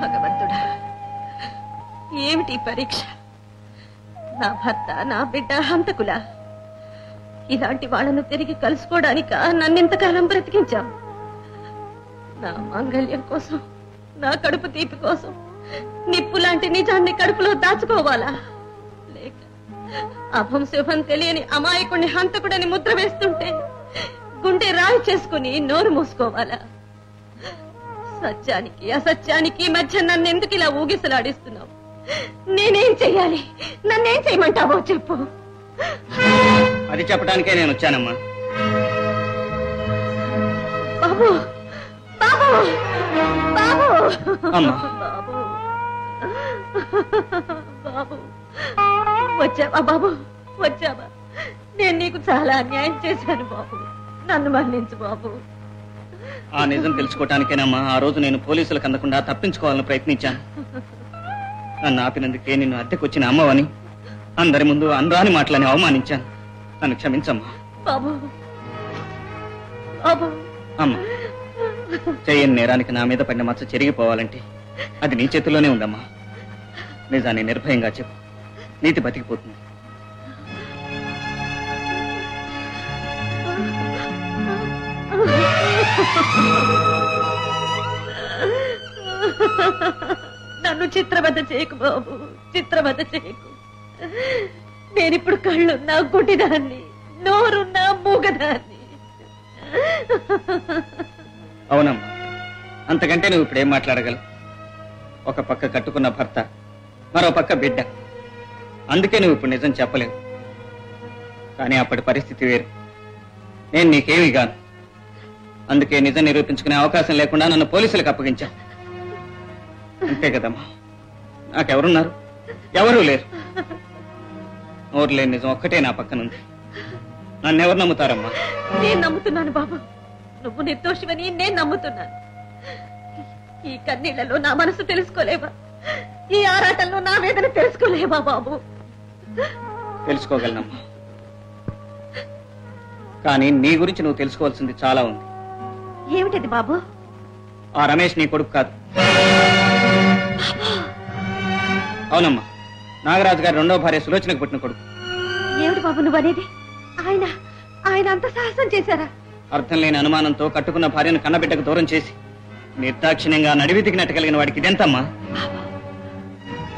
భగవంతుడా, ఏమిటి పరీక్ష? నా భర్త నా బిడ్డ హంతకులా? ఇలాంటి వాళ్ళను తిరిగి కలుసుకోవడానిక నన్నింతకాలం బ్రతికించావు? నా మాంగళ్యం కోసం, నా కడుపు తీపి కోసం నిప్పు లాంటి నిజాన్ని కడుపులో దాచుకోవాలా? లేక అభం శుభం తెలియని అమాయకుడిని హంతకుడని ముద్ర వేస్తుంటే గుండె రాయి చేసుకుని నోరు మూసుకోవాలా? సత్యానికి అసత్యానికి మధ్య నన్నెందుకు ఇలా ఊగిసలాడిస్తున్నావు? నేనేం చెయ్యాలి? నన్నేం చేయమంటావో చెప్పు. అది చెప్పడానికే నేను వచ్చానమ్మా. బాబు, బాబు, బాబు, బాబు, బాబు, వచ్చావా బాబు? వచ్చావా? నేను నీకు చాలా అన్యాయం చేశాను బాబు, నన్ను మన్నించు బాబు. ఆ నిజం తెలుసుకోవటానికేనమ్మా ఆ రోజు నేను పోలీసులకు అందకుండా తప్పించుకోవాలని ప్రయత్నించాను. నన్ను ఆపినందుకే నిన్ను అద్దెకొచ్చిన అమ్మవని అందరి ముందు అనరాని మాటలని అవమానించాను. నన్ను క్షమించమ్మా. బాబు, బాబు. అమ్మా, చేయని నేరానికి నా మీద పడిన మచ్చ చెరిగిపోవాలంటే అది నీ చేతిలోనే ఉందమ్మా. నిజాన్ని నిర్భయంగా చెప్పు, నీతి బతికిపోతుంది. నన్ను చిత్రవద చేయకు బాబు, చిత్రవద చేయకు. నేనిప్పుడు కళ్ళున్నా గుడ్డిదాన్ని, నోరున్నా మూగదాన్ని. అవునమ్మా, అంతకంటే నువ్వు ఇప్పుడేం మాట్లాడగలవు? ఒక పక్క కట్టుకున్న భర్త, మరో పక్క బిడ్డ. అందుకే నువ్వు ఇప్పుడు నిజం చెప్పలేవు. కానీ అప్పటి పరిస్థితి వేరు. నేను నీకేమీ కాను. అందుకే నిజం నిరూపించుకునే అవకాశం లేకుండా నన్ను పోలీసులకు అప్పగించా. అంతే కదమ్మా. నాకెవరున్నారు? ఎవరూ లేరు. నోరు లేని నిజం ఒక్కటే నా పక్కనుంది. నన్నెవరు నమ్ముతారమ్మా? నేను నమ్ముతున్నాను బాబు. నువ్వు నిర్దోషివని నేను నమ్ముతున్నాను. ఈ కన్నీళ్లలో నా మనసు తెలుసుకోలేవా? ఈ ఆరాటంలో నా వేదన తెలుసుకోలేవా బాబు? తెలుసుకోగలనమ్మా. కానీ నీ గురించి నువ్వు తెలుసుకోవాల్సింది చాలా ఉంది. ఏమిటది బాబు? ఆ రమేష్ నీ కొడుకు కాదు. అవునమ్మా, నాగరాజు గారి రెండో భార్య సులోచనకు పుట్టిన కొడుకు. ఏమిటి బాబు నువ్వు అనేది? ఆయన ఆయన అంత సాహసం చేశారా? అర్థం లేని అనుమానంతో కట్టుకున్న భార్యను కన్నబిడ్డకు దూరం చేసి నిర్దాక్షిణ్యంగా నడివితికి నెట్టగలిగిన వాడికి ఇదెంతమ్మా?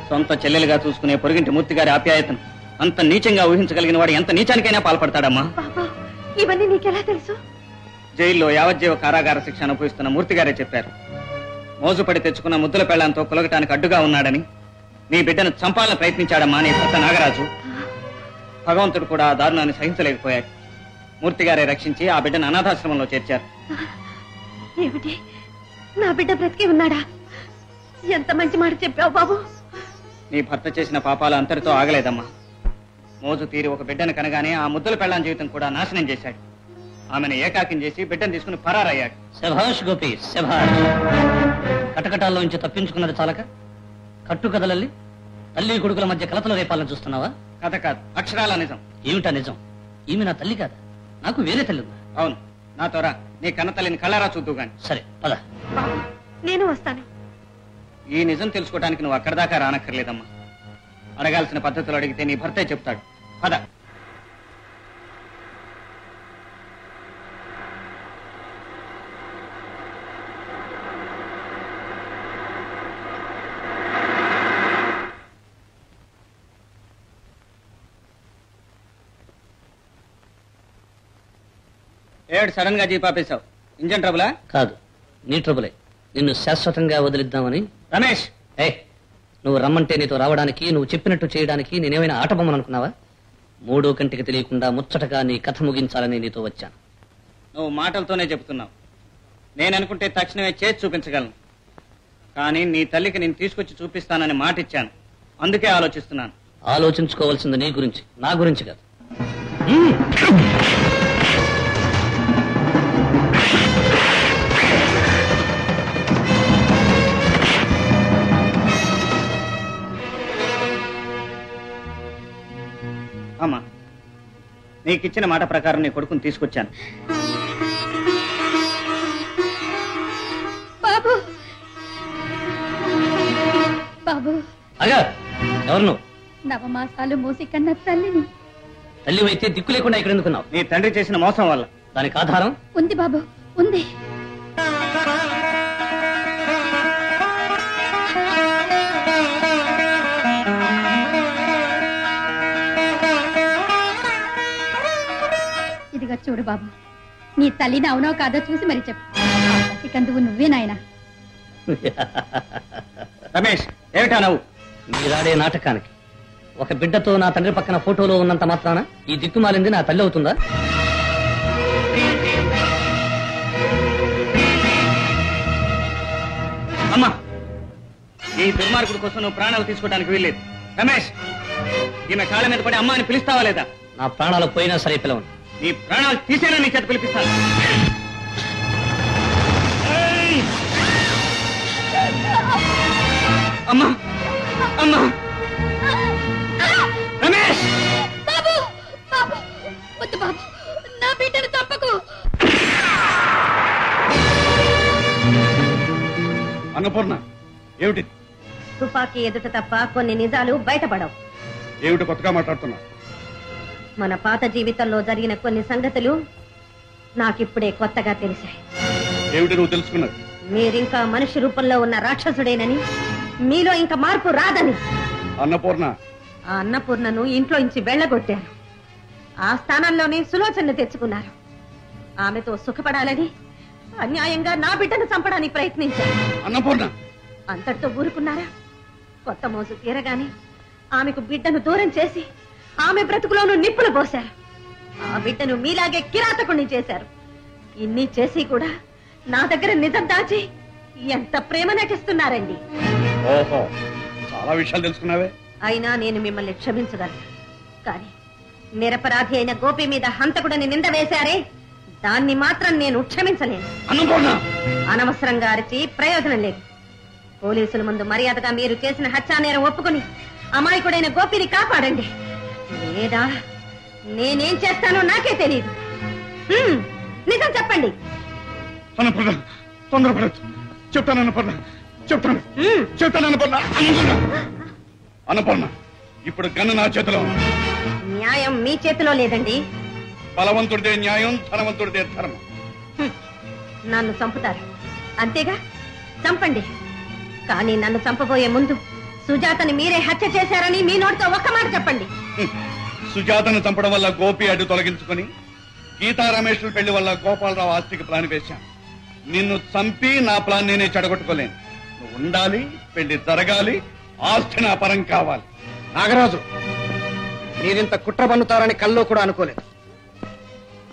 సొంత చెల్లెలుగా చూసుకునే పొరుగింటి మూర్తి గారి ఆప్యాయతను అంత నీచంగా ఊహించగలిగిన వాడు ఎంత నీచానికైనా పాల్పడతాడమ్మా? ఇవన్నీ నీకెలా తెలుసు? జైల్లో యావజ్జీవ కారాగార శిక్ష అనుభవిస్తున్న మూర్తిగారే చెప్పారు. మోజుపడి తెచ్చుకున్న ముద్దుల పెళ్లంతో కులగటానికి అడ్డుగా ఉన్నాడని నీ బిడ్డను చంపాలని ప్రయత్నించాడమ్మా నీ భర్త నాగరాజు. భగవంతుడు కూడా ఆ దారుణాన్ని సహించలేకపోయాడు. మూర్తిగారే రక్షించి ఆ బిడ్డను అనాథాశ్రమంలో చేర్చారు. ఏమిటి, నా బిడ్డ బ్రతికి ఉన్నాడా? ఎంత మంచి మాట చెప్పావు బాబు. నీ భర్త చేసిన పాపాలు అంతటితో ఆగలేదమ్మా. మోజు తీరి ఒక బిడ్డను కనగానే ఆ ముద్దుల పెళ్లాం జీవితం కూడా నాశనం చేశాడు. ఆమెను ఏకాకిం చేసి బిడ్డను తీసుకుని పరారయ్యాడు. శభాష్ గోపి, శభాష్. కటకటాల్లో నుంచి తప్పించుకున్నది చాలక కట్టు కథలల్లి తల్లి కొడుకుల మధ్య కలతలు రేపాలని చూస్తున్నావా? కథ కాదు, అక్షరాల నిజం. ఏమిటా నిజం? ఈమె నా తల్లి కాదా? నాకు వేరే తల్లి ఉందా? అవును, నాతో రా. నీ కన్న తల్లిని కళ్ళారా చూద్దు గాని. సరే పద. నేను వస్తాను. ఈ నిజం తెలుసుకోవడానికి నువ్వు అక్కడి దాకా రానక్కర్లేదమ్మా. అడగాల్సిన పద్ధతులు అడిగితే నీ భర్తే చెప్తాడు. పద. ఏడు సడన్ గా జీపాపేశావు? ఇంజన్ ట్రబులా? కాదు, నీ ట్రబులే. నిన్ను శాశ్వతంగా వదిలిద్దామని. రమేష్, నువ్వు రమ్మంటే నీతో రావడానికి, నువ్వు చెప్పినట్టు చేయడానికి నేనేమైనా ఆట బొమ్మను అనుకున్నావా? మూడో కంటికి తెలియకుండా ముచ్చటగా నీ కథ ముగించాలని నీతో వచ్చాను. నువ్వు మాటలతోనే చెబుతున్నావు. నేననుకుంటే తక్షణమే చేసి చూపించగలను. కానీ నీ తల్లికి నేను తీసుకొచ్చి చూపిస్తానని మాట ఇచ్చాను. అందుకే ఆలోచిస్తున్నాను. ఆలోచించుకోవాల్సింది నీ గురించి, నా గురించి కాదు. అమ్మా, నీకిచ్చిన మాట ప్రకారం నీ కొడుకుని తీసుకొచ్చాను. బాబు అగా ఎవరు నువ్వు? నవమాసాలు మూసి కన్న తల్లిని. తల్లి అయితే దిక్కు లేకుండా ఇక్కడ ఎందుకున్నావు? నీ తండ్రి చేసిన మోసం వల్ల. దానికి ఆధారం ఉంది బాబు, ఉంది. ఇదిగా చూడు బాబు, నీ తల్లిని అవునో కాదో చూసి మరి చెప్పు. పసికందువు నువ్వే నాయనా. రమేష్, ఏమిటా నవ్వు? మీరాడే నాటకానికి ఒక బిడ్డతో నా తండ్రి పక్కన ఫోటోలో ఉన్నంత మాత్రాన ఈ దిక్కుమాలింది నా తల్లి అవుతుందా? అమ్మా, ఈ దుర్మార్గుడి కోసం నువ్వు ప్రాణాలు తీసుకోవడానికి వీల్లేదు. రమేష్, ఈమె కాళ్ళ మీద పడి అమ్మ అని పిలుస్తావా లేదా? నా ప్రాణాలు పోయినా సరే పిలవను. నీ ప్రాణాలు తీసేనా నీ చేత పిలిపిస్తాను. అమ్మా, అమ్మా, రమేష్! బాబు, బాబు, వద్దు బాబు, నా బిడ్డను తప్పకు. అన్నపూర్ణ, ఏమిటి? తుపాకీ ఎదుట తప్ప కొన్ని నిజాలు బయటపడవు. ఏమిటి కొత్తగా మాట్లాడుతున్నా? మన పాత జీవితంలో జరిగిన కొన్ని సంగతులు నాకిప్పుడే కొత్తగా తెలిసాయి. ఏమిటి నువ్వు తెలుసుకున్నది? మీరింకా మనిషి రూపంలో ఉన్న రాక్షసుడేనని, మీలో ఇంకా మార్పు రాదని. అన్నపూర్ణ, ఆ అన్నపూర్ణను ఇంట్లో నుంచి వెళ్ళగొట్టారు. ఆ స్థానంలోనే సులోచనను తెచ్చుకున్నారు. ఆమెతో సుఖపడాలని అన్యాయంగా నా బిడ్డను చంపడానికి ప్రయత్నించారు. అన్నపూర్ణ! అంతటితో ఊరుకున్నారా? కొత్త మోసు తీరగానే ఆమెకు బిడ్డను దూరం చేసి ఆమె బ్రతుకులోనూ నిప్పులు పోశారు. ఆ బిడ్డను మీలాగే కిరాతకుణ్ణి చేశారు. ఇన్ని చేసి కూడా నా దగ్గర నిజం దాచి ఎంత ప్రేమ నటిస్తున్నారండి. ఓహో, చాలా విషయాలు తెలుసుకున్నావే. అయినా నేను మిమ్మల్ని క్షమించగలను. కానీ నిరపరాధి అయిన గోపి మీద హంతకుడని నింద వేశారే, దాన్ని మాత్రం నేను క్షమించలేను. అన్నపూర్ణ! అనవసరంగా అరిచి ప్రయోజనం లేదు. పోలీసుల ముందు మర్యాదగా మీరు చేసిన హత్యానేరం ఒప్పుకుని అమాయకుడైన గోపిని కాపాడండి. లేదా నేనేం చేస్తానో నాకే తెలియదు. నిజం చెప్పండి. అన్నపూర్ణ, తొందరపడచ్చు. చెప్తాను అన్నపూర్ణ, చెప్తాను. అన్నపూర్ణ, అన్నపూర్ణ, ఇప్పుడు గన్ను నా చేతిలో ఉంది. న్యాయం మీ చేతిలో లేదండి. బలవంతుడిదే న్యాయం, ధనవంతుడిదే ధర్మం. నన్ను చంపుతారు అంతేగా? చంపండి. కానీ నన్ను చంపబోయే ముందు సుజాతని మీరే హత్య చేశారని మీ నోటితో ఒక్క మాట చెప్పండి. సుజాతను చంపడం వల్ల గోపి అడ్డు తొలగించుకుని గీతా రమేష్ పెళ్లి వల్ల గోపాలరావు ఆస్తికి ప్లాన్ వేశాను. నిన్ను చంపి నా ప్లాన్ నేనే చెడగొట్టుకోలేను. నువ్వు ఉండాలి, పెళ్లి జరగాలి, ఆస్తి నా పరం కావాలి. నాగరాజు, మీరింత కుట్ర పన్నుతారని కల్లో కూడా అనుకోలేదు.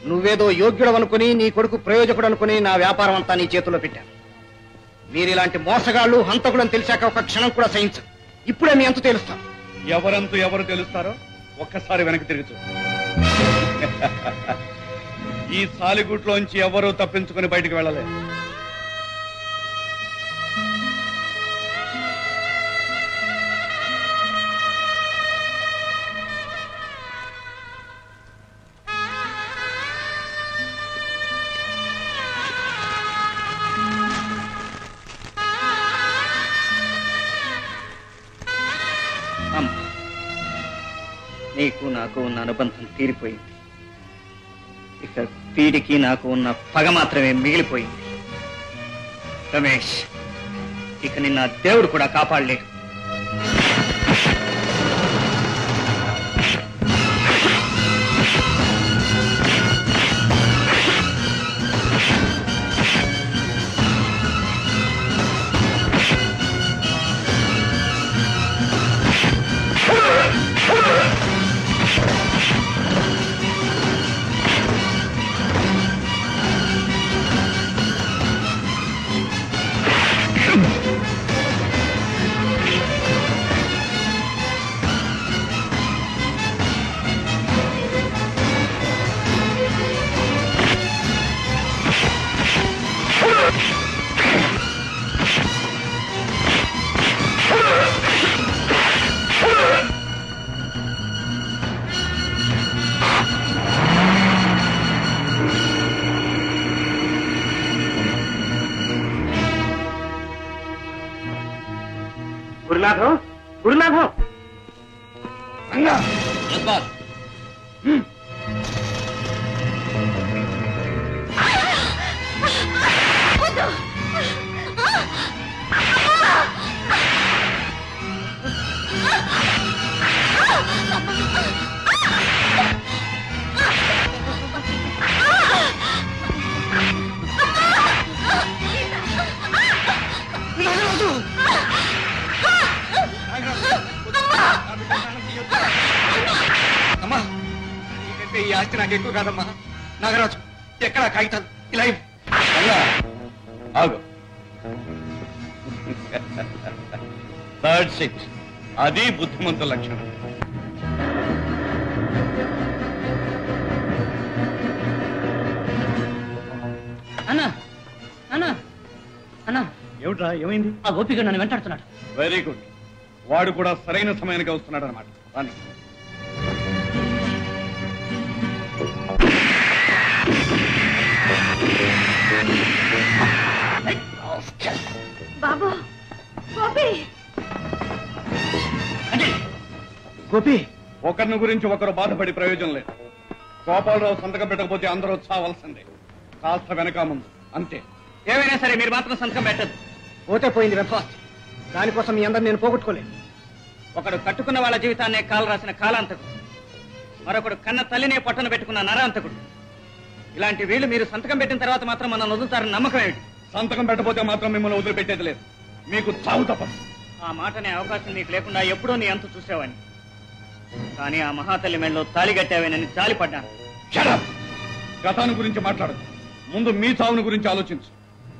నువ్వేదో యోగ్యుడు అనుకుని, నీ కొడుకు ప్రయోజకుడు అనుకుని నా వ్యాపారం అంతా నీ చేతిలో పెట్టాను. మీరిలాంటి మోసగాళ్ళు, హంతకుడని తెలిసాక ఒక క్షణం కూడా సహించు. ఇప్పుడే మీ అంతు తేలుస్తాను. ఎవరంతు ఎవరు తెలుస్తారో ఒక్కసారి వెనక్కి తిరిగి చూడు. ఈ సాలిగుట్లోంచి ఎవరూ తప్పించుకుని బయటికి వెళ్ళలేదు. నీకు నాకు ఉన్న అనుబంధం తీరిపోయింది. ఇక వీడికి నాకు ఉన్న పగ మాత్రమే మిగిలిపోయింది. రమేష్, ఇక నిన్న దేవుడు కూడా కాపాడలేడు. గురునాథం, గురునాథం రంగా అమ్మా నీకంటే ఈ ఆస్తి నాకు ఎక్కువ కాదమ్మా. నాగరాజు ఎక్కడా కాగితాలు ఇలా ఇవ్వు. రంగా ఆగు. థర్డ్ సిక్స్ అది బుద్ధిమంతుల లక్షణం. అన్నా అన్నా అన్నా, ఏమిట్రా ఏమైంది? ఆ గోపిక నన్ను వెంటాడుతున్నాడు. Very good. వాడు కూడా సరైన సమయానికి వస్తున్నాడు అనమాట. రాని బాబు గోపి గోపి, ఒకరిని గురించి ఒకరు బాధపడి ప్రయోజనం లేదు. గోపాలరావు సంతకం పెట్టకపోతే అందరూ చావాల్సిందే. కాస్త వెనక ముందు అంతే. ఏమైనా సరే మీరు మాత్రం సంతకం పెట్టద్దు. పోతే పోయింది వెబ్ఫాస్ట్. దానికోసం మీ అందరు నేను పోగొట్టుకోలేదు. ఒకడు కట్టుకున్న వాళ్ళ జీవితాన్నే కాలు రాసిన కాలాంతకుడు, మరొకడు కన్న తల్లినే పట్టణ పెట్టుకున్న నరాంతకుడు. ఇలాంటి వీళ్ళు మీరు సంతకం పెట్టిన తర్వాత మాత్రం మనం వదులుతారని నమ్మకం ఏమిటి? సంతకం పెట్టకపోతే మాత్రం మిమ్మల్ని వదిలిపెట్టేది లేదు. మీకు చావు తప్పదు. ఆ మాటనే అవకాశం నీకు లేకుండా ఎప్పుడూ నీ అంతు చూసేవాడిని. కానీ ఆ మహాతల్లి మెడలో తాళి కట్టావేనని జాలిపడ్డాను. షడప్! గతాన్ని గురించి మాట్లాడదు. ముందు మీ చావుని గురించి ఆలోచించు.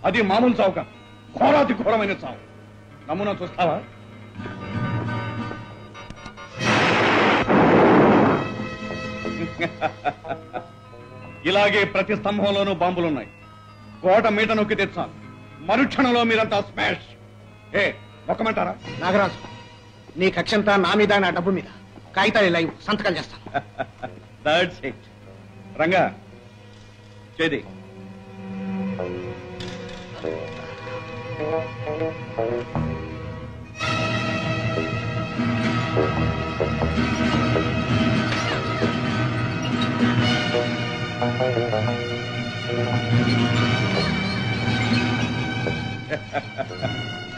అది మామూలు చావు కాదు, ఘోరాతి ఘోరమైన చావు. నమూనా చూస్తావా? ఇలాగే ప్రతి స్తంభంలోనూ బాంబులున్నాయి. కోట మీట నొక్కి తెచ్చాను. మరుక్షణంలో మీరంతా స్మాష్. మొక్కమంటారా? నాగరాజు, నీ కక్షంతా నా మీద, నా డబ్బు మీద. కాగితాలు ఇలా ఇవ్వు, సంతకాలు చేస్తాను. That's it. Ranga Chedi.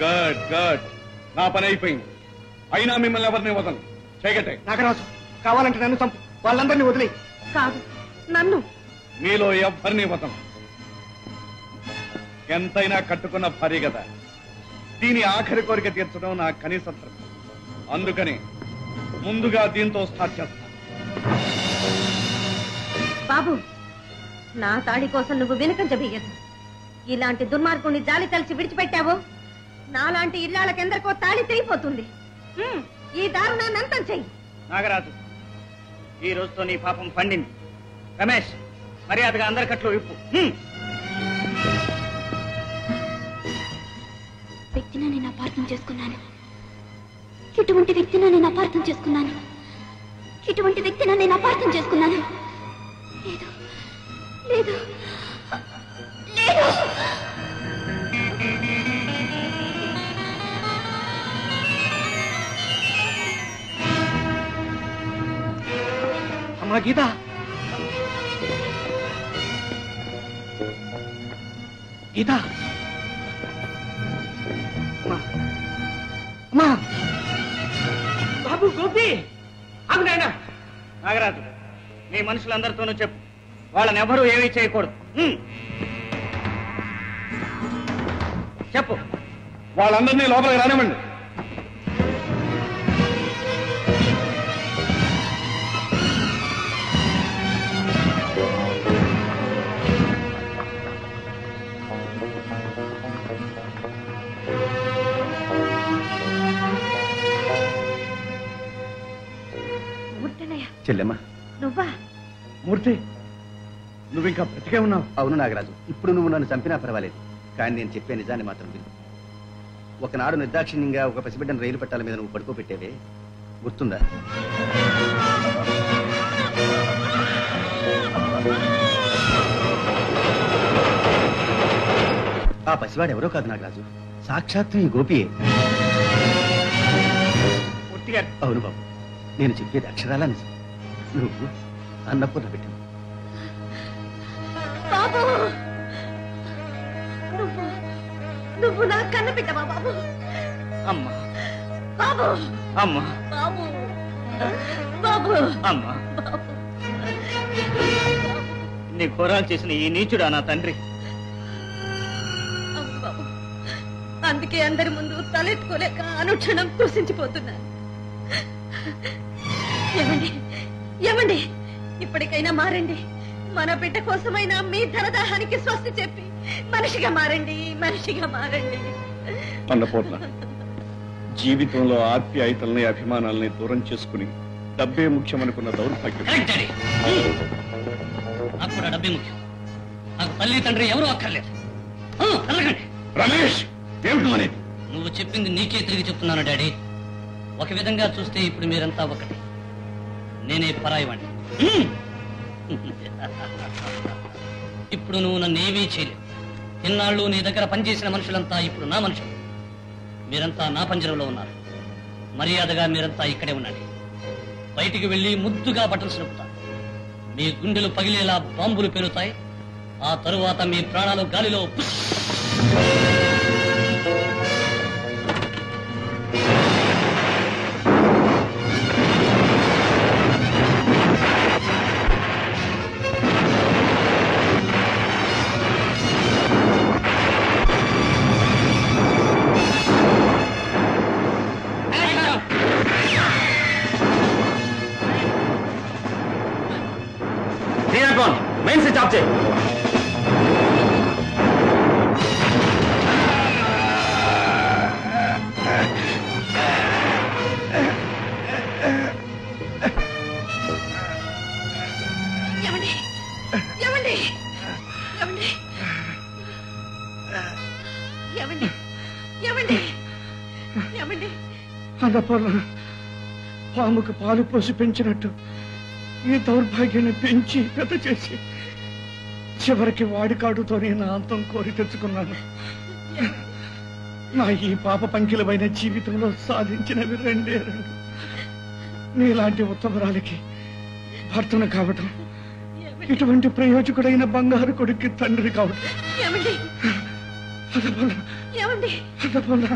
Good good. నా పని అయిపోయింది. అయినా మిమ్మల్ని ఎవరిని వదలను. చేయగట్టే. నాగరాజు, కావాలంటే నన్ను చంపు, వాళ్ళందరినీ వదిలే. కాదు, నన్ను. మీలో ఎవరిని వదలను. ఎంతైనా కట్టుకున్న భార్య కదా. దీని ఆఖరి కోరిక తీర్చడం నా కనీస ధర్మం. అందుకని ముందుగా దీంతో స్టార్ట్ చేస్తాను. బాబు, నా తాడి కోసం నువ్వు వెనుకంజ వేయదు. ఇలాంటి దుర్మార్గుని జాలి తలిచి విడిచిపెట్టావో నాలాంటి ఇళ్లాళ్ళకెందరికో తాళి తెగిపోతుంది. ఈ దారుణాన్ని అంతం చెయ్యి. నాగరాజు, ఈ రోజుతో నీ పాపం పండింది. రమేష్, మర్యాదగా అందరి కట్లు విప్పు. వ్యక్తిని నేను అపార్థం చేసుకున్నాను. ఇటువంటి వ్యక్తిని నేను అపార్థం చేసుకున్నాను. ఇటువంటి వ్యక్తిని నేను అపార్థం చేసుకున్నాను. లేదు లేదు లేదు. అమ్మా గీత, గీత, అమ్మా. బాబు, గోపి, ఆగు నాయనా. నాగరాజు, నీ మనుషులందరితోనూ చెప్పు, వాళ్ళని ఎవరూ ఏమీ చేయకూడదు. చెప్పు. వాళ్ళందరినీ లోపలికి రానివ్వండి. చెల్లెమ్మా, నువ్వా? మూర్తి, నువ్వు ఇంకా బ్రతికే ఉన్నావు. అవును నాగరాజు, ఇప్పుడు నువ్వు నన్ను చంపినా పర్వాలేదు, కానీ నేను చెప్పే నిజాన్ని మాత్రం విను. ఒకనాడు నిర్దాక్షిణ్యంగా ఒక పసిబిడ్డను రైలు పట్టాల మీద నువ్వు పడుకోబెట్టేవే, గుర్తుందా? ఆ పసివాడు ఎవరో కాదు నాగరాజు, సాక్షాత్తు ఈ గోపియే. హియర్. అవును బాబు, నేను చెప్పేది అక్షరాలా నిజం. నువ్వు అన్నపూర్ణ పెట్టింది. బాబు, నువ్వు నా కన్న బిడ్డవా బాబు? అమ్మా, బాబు, అమ్మా, బాబు, బాబు, అమ్మా. నీ ఘోరాలు చేసిన ఈ నీచుడా నా తండ్రి? అవును బాబు, అందుకే అందరి ముందు తలెత్తుకోలేక అనుక్షణం కృషించిపోతున్నాను. ఏమండి, ఏమండి, ఇప్పటికైనా మారండి. మన బిడ్డ కోసమైనా మీ ధనదాహానికి స్వస్తి చెప్పి మనిషిగా మారండి, మనిషిగా మారండి. అన్నపూర్ణ, జీవితంలో ఆప్యాయతల్ని అభిమానాల్ని దూరం చేసుకుని డబ్బే ముఖ్యమనుకున్న దౌర్భాగ్యం. Correct daddy. నాకు కూడా డబ్బే ముఖ్యం. నాకు తల్లి తండ్రి ఎవరు అక్కర్లేదు. వెళ్ళకండి. రమేష్, ఏమిటి అనేది? నువ్వు చెప్పింది నీకే తిరిగి చెప్తున్నాను డాడీ. ఒక విధంగా చూస్తే ఇప్పుడు మీరంతా ఒకటి, నేనే పరాయివాణ్ణి. ఇప్పుడు నువ్వు నన్ను ఏమీ చేయలేవు. ఇన్నాళ్ళు నీ దగ్గర పనిచేసిన మనుషులంతా ఇప్పుడు నా మనుషులు. మీరంతా నా పంజరంలో ఉన్నారు. మర్యాదగా మీరంతా ఇక్కడే ఉండండి. బయటికి వెళ్ళి ముద్దుగా బట్టలు నొక్కుతారు. మీ గుండెలు పగిలేలా బాంబులు పెరుగుతాయి. ఆ తరువాత మీ ప్రాణాలు గాలిలో మెయిన్ స్విచ్ ఆఫ్ చేయి. ఏమండి, ఏమండి, ఏమండి, ఏమండి, ఏమండి, ఏమండి. అన్నపూర్ణ, పాముకు పాలు పోసి పెంచినట్టు ఈ దౌర్భాగ్యాన్ని పెంచి పెద్ద చేసి చివరికి వాడి కాడుతోనే నా అంతం కోరి తెచ్చుకున్నాను. నా ఈ పాప పంకిలమైన జీవితంలో సాధించినవి రెండే రెండు. నీలాంటి ఉత్తమరాలకి భర్తను కావటం, ఇటువంటి ప్రయోజకుడైన బంగారు కొడుక్కి తండ్రి కావటం. ఏమండి, అన్నపూర్ణ, ఏమండి, అన్నపూర్ణ,